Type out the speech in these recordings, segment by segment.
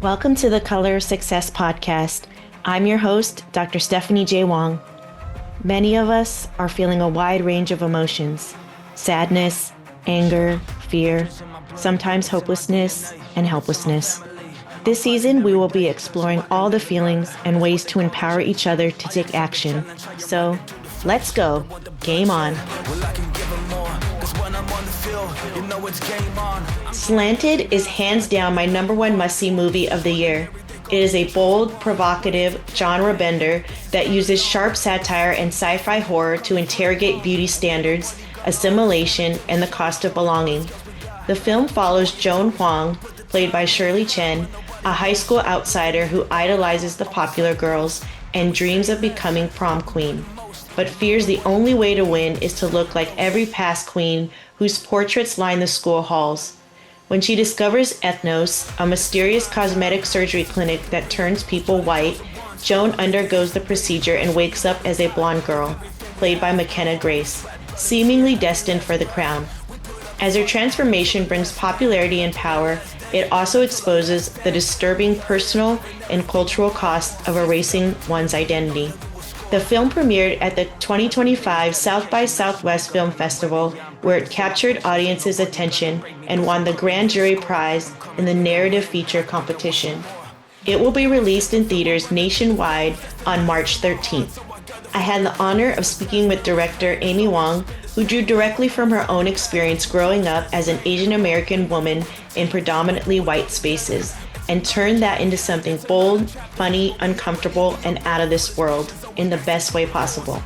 Welcome to the Color of Success podcast. I'm your host, Dr. Stephanie J. Wong. Many of us are feeling a wide range of emotions: sadness, anger, fear, sometimes hopelessness and helplessness. This season, we will be exploring all the feelings and ways to empower each other to take action. So, let's go. Game on. Slanted is hands down my number one must-see movie of the year. It is a bold, provocative genre bender that uses sharp satire and sci-fi horror to interrogate beauty standards, assimilation, and the cost of belonging. The film follows Joan Huang, played by Shirley Chen, a high school outsider who idolizes the popular girls and dreams of becoming prom queen, but fears the only way to win is to look like every past queen whose portraits line the school halls. When she discovers Ethnos, a mysterious cosmetic surgery clinic that turns people white, Joan undergoes the procedure and wakes up as a blonde girl, played by Mckenna Grace, seemingly destined for the crown. As her transformation brings popularity and power, it also exposes the disturbing personal and cultural costs of erasing one's identity. The film premiered at the 2025 South by Southwest Film Festival, where it captured audiences' attention and won the Grand Jury Prize in the Narrative Feature competition. It will be released in theaters nationwide on March 13th. I had the honor of speaking with director Amy Wong, who drew directly from her own experience growing up as an Asian American woman in predominantly white spaces, and turned that into something bold, funny, uncomfortable, and out of this world in the best way possible.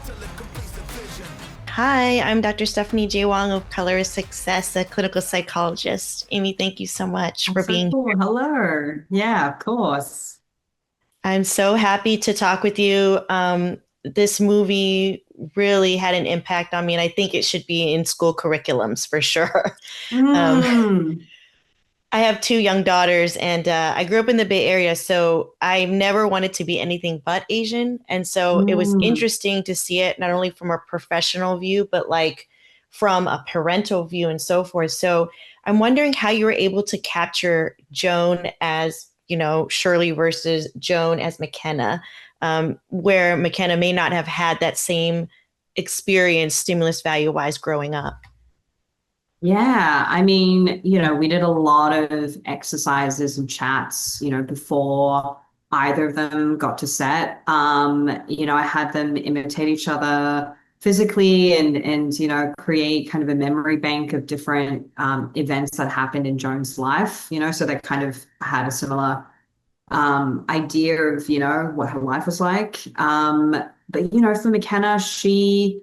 Hi, I'm Dr. Stephanie J. Wong of Color of Success, a clinical psychologist. Amy, thank you so much for being Cool. here. Hello. Yeah, of course. I'm so happy to talk with you. This movie really had an impact on me, and I think it should be in school curriculums for sure. Um, Mm, I have two young daughters, and I grew up in the Bay Area, so I never wanted to be anything but Asian. And so it was mm. interesting to see it not only from a professional view, but like from a parental view and so forth. So I'm wondering how you were able to capture Joan as, Shirley versus Joan as Mckenna, where Mckenna may not have had that same experience stimulus value wise growing up. Yeah, we did a lot of exercises and chats, before either of them got to set. I had them imitate each other physically and create kind of a memory bank of different events that happened in Joan's life, so they kind of had a similar idea of, what her life was like. But for Mckenna, she,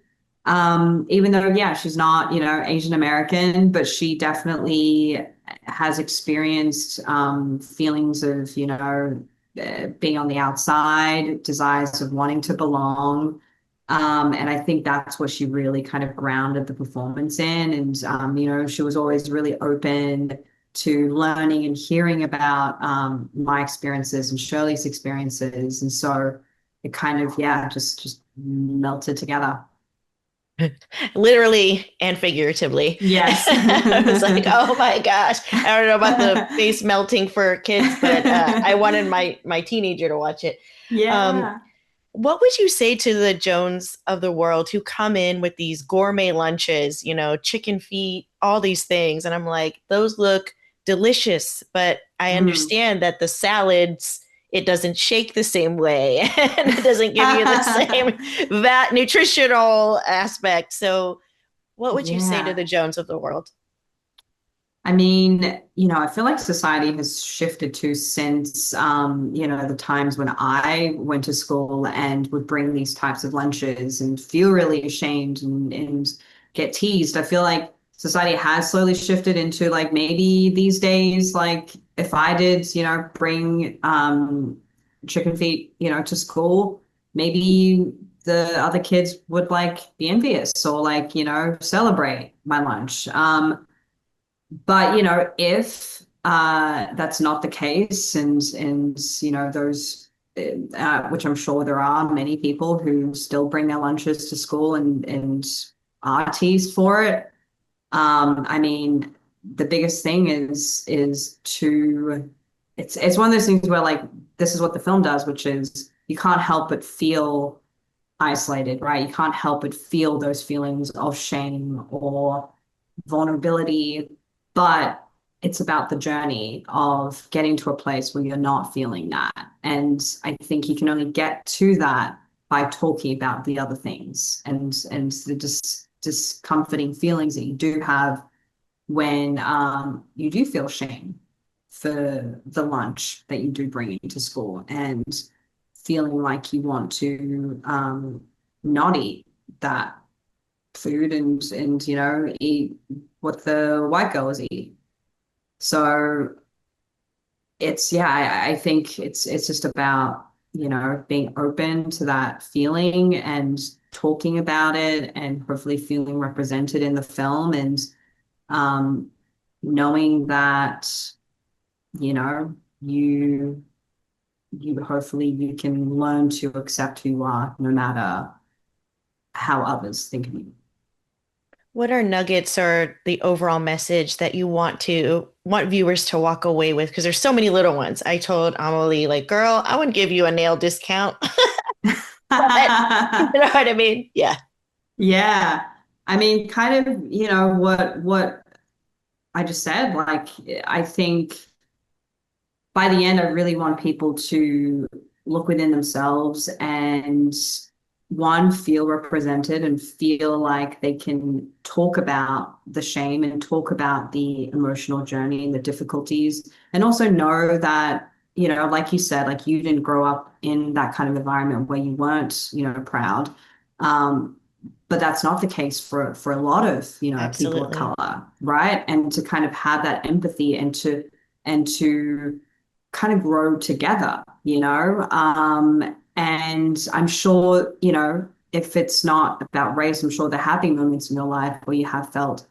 even though, yeah, she's not, Asian American, but she definitely has experienced feelings of, being on the outside, desires of wanting to belong. And I think that's what she really kind of grounded the performance in. And, she was always really open to learning and hearing about my experiences and Shirley's experiences. And so it kind of, yeah, just melted together. Literally and figuratively. Yes. I was like, oh my gosh. I don't know about the face melting for kids, but I wanted my teenager to watch it. Um, Yeah. what would you say to the Jones of the world who come in with these gourmet lunches, chicken feet, all these things? And I'm like, those look delicious, but I Mm. understand that the salads, it doesn't shake the same way and it doesn't give you the same that nutritional aspect. So what would you say to Yeah. the Jones of the world? I feel like society has shifted too since, the times when I went to school and would bring these types of lunches and feel really ashamed and get teased. I feel like society has slowly shifted into like maybe these days, like if I did, bring chicken feet, to school, maybe the other kids would like be envious or like, celebrate my lunch. But if that's not the case, and those, which I'm sure there are many people who still bring their lunches to school and are teased for it. The biggest thing is to it's one of those things where like this is what the film does, which is you can't help but feel isolated, right? You can't help but feel those feelings of shame or vulnerability, but it's about the journey of getting to a place where you're not feeling that. And I think you can only get to that by talking about the other things and the discomforting feelings that you do have when you do feel shame for the lunch that you do bring into school and feeling like you want to not eat that food and eat what the white girls eat. So it's yeah, I think it's just about being open to that feeling and talking about it and hopefully feeling represented in the film and um, knowing that you know you you hopefully you can learn to accept who you are no matter how others think of you. What are nuggets or the overall message that you want viewers to walk away with? Because there's so many little ones. I told Amelie, like, girl, I would give you a nail discount. But you know what I mean? Yeah, Yeah. I mean, kind of, what I just said, like I think by the end, I really want people to look within themselves and one, feel represented and feel like they can talk about the shame and talk about the emotional journey and the difficulties, and also know that, like you said, like you didn't grow up in that kind of environment where you weren't, proud. Um, but that's not the case for a lot of, people of absolutely. color, right? And to kind of have that empathy and to kind of grow together, and I'm sure, if it's not about race, I'm sure there have been moments in your life where you have felt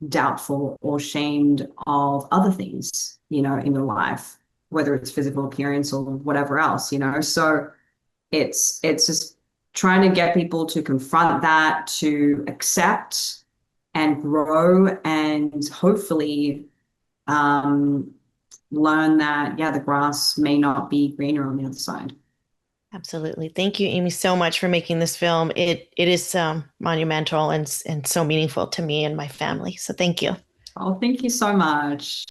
doubtful or shamed of other things, in your life, whether it's physical appearance or whatever else, So it's just trying to get people to confront that, to accept and grow, and hopefully um, learn that, yeah, the grass may not be greener on the other side. Absolutely. Thank you, Amy, so much for making this film. It is monumental and so meaningful to me and my family. So thank you. Oh, thank you so much.